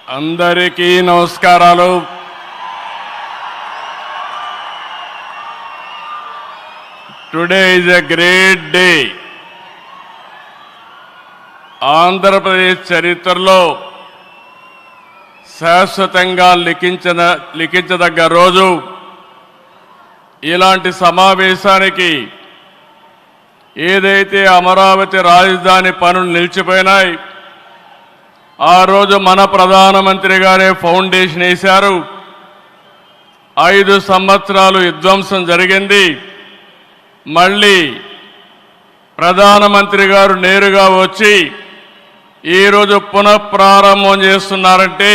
అందరికీ నమస్కారాలు. Today is a great day. Andhra Pradesh చరిత్రలో శాశ్వతంగా లిఖించదగ్గ రోజు. ఇలాంటి సమావేశానికి ఏదైతే అమరావతి రాజధాని పనులు నిలిచిపోయినాయి, ఆ రోజు మన ప్రధానమంత్రి గారే ఫౌండేషన్ వేశారు. 5 సంవత్సరాలు విధ్వంసం జరిగింది. మళ్ళీ ప్రధానమంత్రి గారు నేరుగా వచ్చి ఈరోజు పునఃప్రారంభం చేస్తున్నారంటే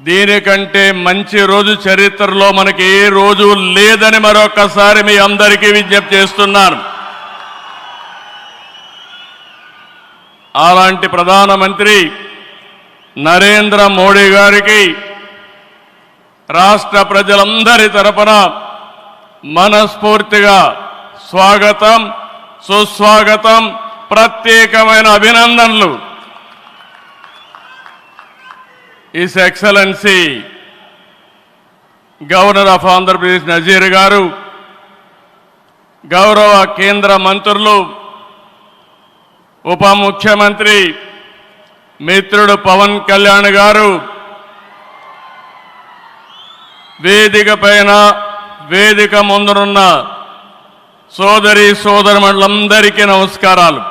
దీనికంటే మంచి రోజు చరిత్రలో మనకి ఏ రోజు లేదని మరొకసారి మీ అందరికీ విజ్ఞప్తి చేస్తున్నాను. అలాంటి ప్రధానమంత్రి నరేంద్ర మోడీ గారికి రాష్ట్ర ప్రజలందరి తరపున మనస్ఫూర్తిగా స్వాగతం, సుస్వాగతం, ప్రత్యేకమైన అభినందనలు. His excellency governor of Andhra Pradesh Nazeer గారు, గౌరవ కేంద్ర మంత్రులు, ఉప ముఖ్యమంత్రి మిత్రుడు పవన్ కళ్యాణ్ గారు, వేదిక పైన వేదిక ముందునున్న సోదరి సోదరులందరికీ నమస్కారాలు.